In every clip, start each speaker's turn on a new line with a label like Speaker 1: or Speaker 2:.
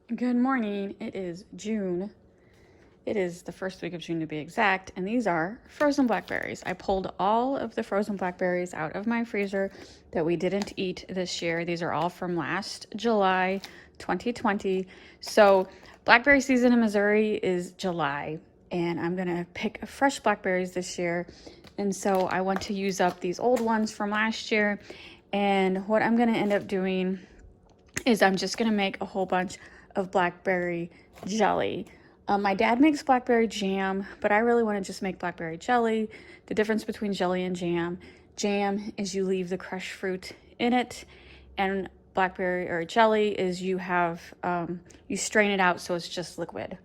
Speaker 1: Good morning. It is June. It is the first week of June to be exact, and these are frozen blackberries. I pulled all of the frozen blackberries out of my freezer that we didn't eat this year. These are all from last July 2020. So, blackberry season in Missouri is July, and I'm gonna pick fresh blackberries this year. And so I want to use up these old ones from last year. And what I'm gonna end up doing is I'm just gonna make a whole bunch of blackberry jelly. My dad makes blackberry jam, but I really want to just make blackberry jelly. The difference between jelly and jam is you leave the crushed fruit in it, and blackberry or jelly is you have you strain it out so it's just liquid.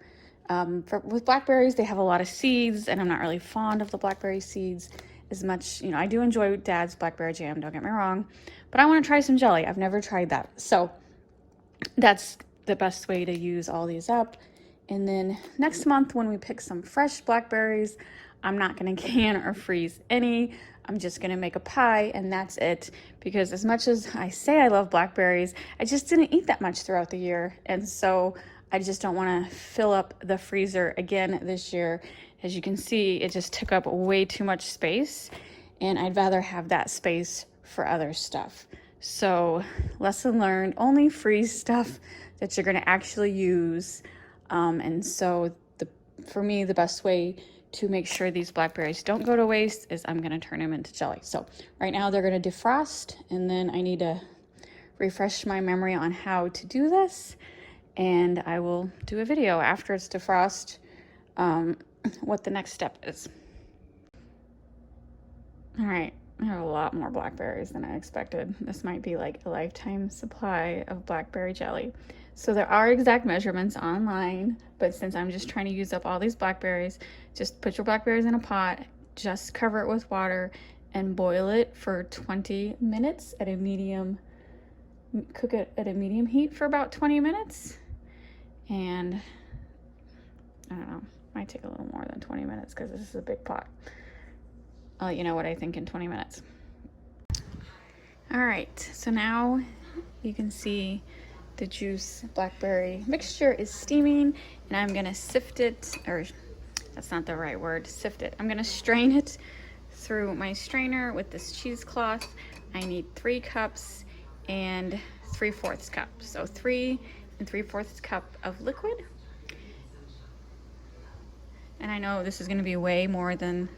Speaker 1: With blackberries, they have a lot of seeds, and I'm not really fond of the blackberry seeds as much. I do enjoy Dad's blackberry jam, don't get me wrong, but I want to try some jelly. I've never tried that. So that's the best way to use all these up. And then next month when we pick some fresh blackberries, I'm not gonna can or freeze any. I'm just gonna make a pie and that's it. Because as much as I say I love blackberries, I just didn't eat that much throughout the year. And so I just don't wanna fill up the freezer again this year. As you can see, it just took up way too much space, and I'd rather have that space for other stuff. So lesson learned, only freeze stuff that you're gonna actually use. And so for me, the best way to make sure these blackberries don't go to waste is I'm gonna turn them into jelly. So right now they're gonna defrost, and then I need to refresh my memory on how to do this. And I will do a video after it's defrost, what the next step is. All right, I have a lot more blackberries than I expected. This might be like a lifetime supply of blackberry jelly. So there are exact measurements online, but since I'm just trying to use up all these blackberries, just put your blackberries in a pot, just cover it with water, and boil it for 20 minutes at a medium, cook it at a medium heat for about 20 minutes. And I don't know, might take a little more than 20 minutes because this is a big pot. I'll let you know what I think in 20 minutes. All right, so now you can see the juice blackberry mixture is steaming, and I'm gonna sift it, or that's not the right word, sift it. I'm gonna strain it through my strainer with this cheesecloth. I need 3 cups and 3/4 cup. So 3 3/4 cup of liquid. And I know this is gonna be way more than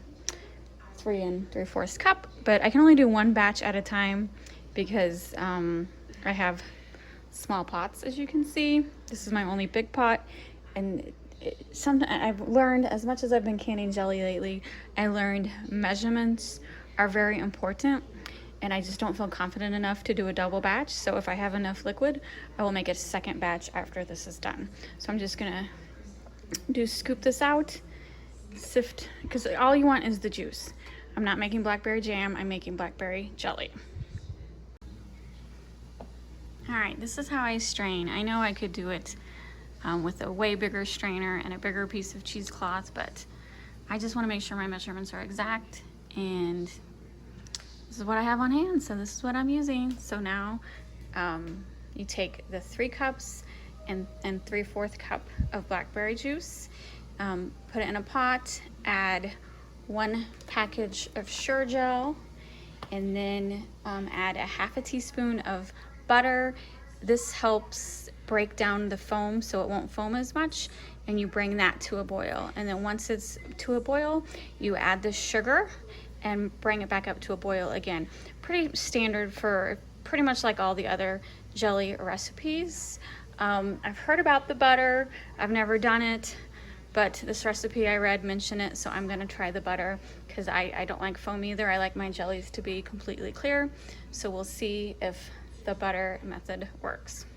Speaker 1: 3 3/4 cup, but I can only do one batch at a time because I have small pots, as you can see. This is my only big pot, and I've learned, as much as I've been canning jelly lately, I learned measurements are very important, and I just don't feel confident enough to do a double batch. So if I have enough liquid, I will make a second batch after this is done. So I'm just gonna scoop this out, sift, because all you want is the juice. I'm not making blackberry jam, I'm making blackberry jelly. All right, this is how I strain. I know I could do it with a way bigger strainer and a bigger piece of cheesecloth, but I just want to make sure my measurements are exact, and this is what I have on hand, so this is what I'm using. So now you take the 3 cups and 3/4 cup of blackberry juice, put it in a pot, add 1 package of sugar gel, and then add a 1/2 teaspoon of butter. This helps break down the foam so it won't foam as much, and you bring that to a boil. And then once it's to a boil, you add the sugar and bring it back up to a boil again. Pretty standard for pretty much like all the other jelly recipes. I've heard about the butter, I've never done it, but this recipe I read mentioned it, so I'm gonna try the butter because I don't like foam either. I like my jellies to be completely clear. So we'll see if the butter method works.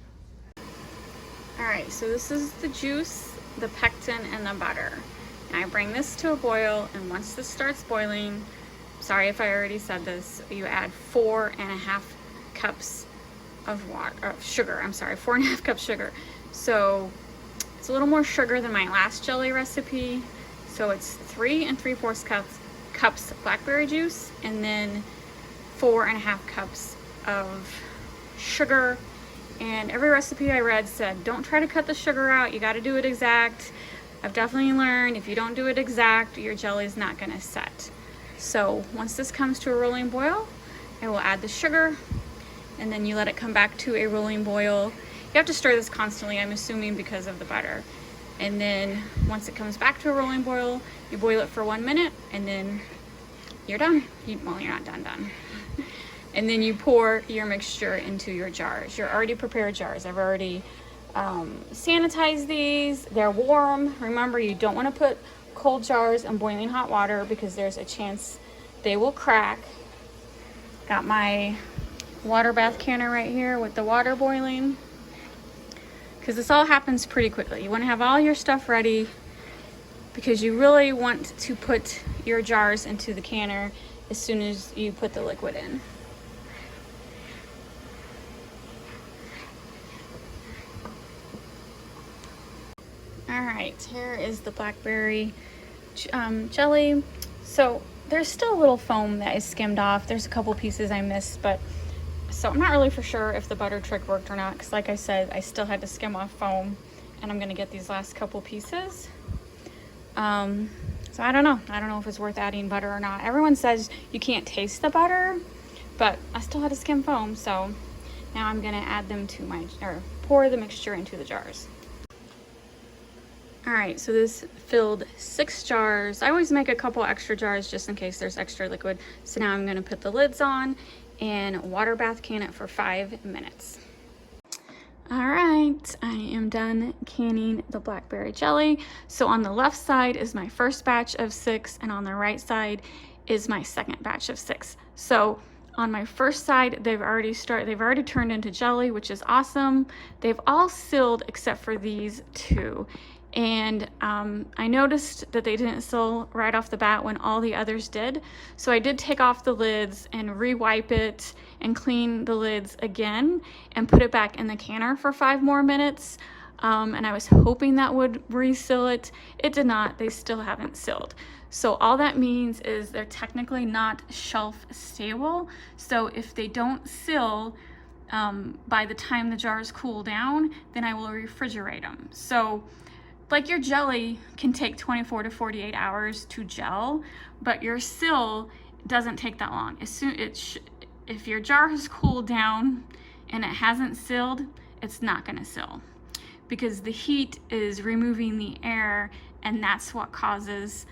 Speaker 1: All right, so this is the juice, the pectin, and the butter. And I bring this to a boil, and once this starts boiling, sorry if I already said this, you add 4.5 cups of sugar. I'm sorry, 4.5 cups sugar. So it's a little more sugar than my last jelly recipe. So it's 3 3/4 cups blackberry juice, and then 4.5 cups of sugar, And every recipe I read said, don't try to cut the sugar out. You got to do it exact. I've definitely learned if you don't do it exact, your jelly is not going to set. So once this comes to a rolling boil, I will add the sugar, and then you let it come back to a rolling boil. You have to stir this constantly, I'm assuming, because of the butter. And then once it comes back to a rolling boil, you boil it for 1 minute, and then you're done. Well, you're not done. And then you pour your mixture into your jars, your already prepared jars. I've already sanitized these. They're warm. Remember, you don't want to put cold jars in boiling hot water because there's a chance they will crack. Got my water bath canner right here with the water boiling, because this all happens pretty quickly. You want to have all your stuff ready because you really want to put your jars into the canner as soon as you put the liquid in. All right, here is the blackberry jelly. So there's still a little foam that is skimmed off. There's a couple pieces I missed, but so I'm not really for sure if the butter trick worked or not, because like I said, I still had to skim off foam, and I'm gonna get these last couple pieces. So I don't know if it's worth adding butter or not. Everyone says you can't taste the butter, but I still had to skim foam, so now I'm gonna add them to pour the mixture into the jars. All right, so this filled 6 jars. I always make a couple extra jars just in case there's extra liquid. So now I'm gonna put the lids on and water bath can it for 5 minutes. All right, I am done canning the blackberry jelly. So on the left side is my first batch of 6, and on the right side is my second batch of 6. So on my first side, they've already turned into jelly, which is awesome. They've all sealed except for these 2. And I noticed that they didn't seal right off the bat when all the others did. So I did take off the lids and re-wipe it and clean the lids again and put it back in the canner for 5 more minutes. And I was hoping that would reseal it. It did not. They still haven't sealed. So all that means is they're technically not shelf stable. So if they don't seal by the time the jars cool down, then I will refrigerate them. So like your jelly can take 24 to 48 hours to gel, but your seal doesn't take that long. If your jar has cooled down and it hasn't sealed, it's not gonna seal because the heat is removing the air, and that's what causes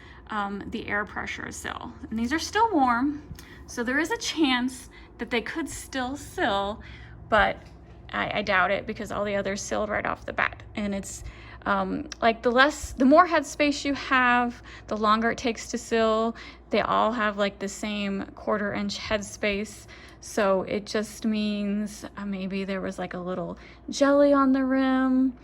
Speaker 1: the air pressure to seal. And these are still warm, so there is a chance that they could still seal, but I doubt it because all the others sealed right off the bat. And it's like the more headspace you have, the longer it takes to seal. They all have like the same 1/4 inch headspace. So it just means maybe there was like a little jelly on the rim.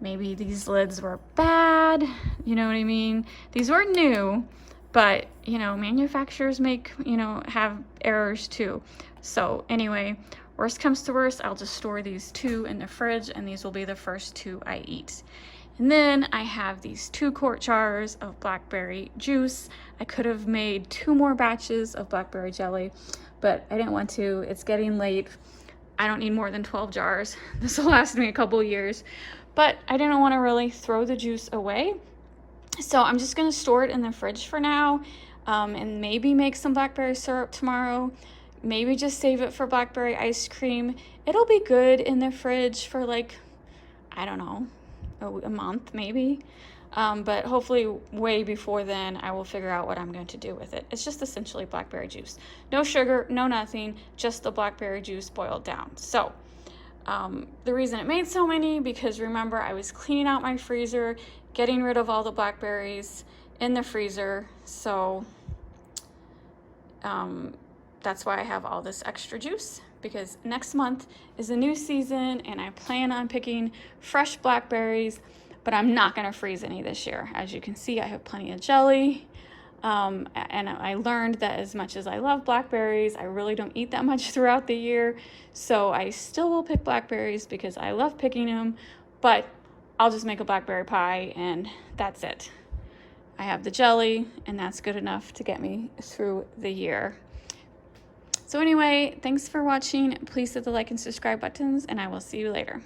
Speaker 1: Maybe these lids were bad. You know what I mean? These were new, but you know, manufacturers have errors too. So anyway, worst comes to worst, I'll just store these 2 in the fridge, and these will be the first 2 I eat. And then I have these 2-quart jars of blackberry juice. I could have made 2 more batches of blackberry jelly, but I didn't want to. It's getting late. I don't need more than 12 jars. This will last me a couple years, but I didn't want to really throw the juice away. So I'm just gonna store it in the fridge for now, and maybe make some blackberry syrup tomorrow. Maybe just save it for blackberry ice cream. It'll be good in the fridge for like, I don't know, a month maybe, but hopefully way before then I will figure out what I'm going to do with it. It's just essentially blackberry juice, no sugar, no nothing, just the blackberry juice boiled down. So the reason it made so many, because remember, I was cleaning out my freezer, getting rid of all the blackberries in the freezer, so that's why I have all this extra juice, because next month is a new season and I plan on picking fresh blackberries, but I'm not gonna freeze any this year. As you can see, I have plenty of jelly, and I learned that as much as I love blackberries, I really don't eat that much throughout the year, so I still will pick blackberries because I love picking them, but I'll just make a blackberry pie and that's it. I have the jelly, and that's good enough to get me through the year. So anyway, thanks for watching. Please hit the like and subscribe buttons, and I will see you later.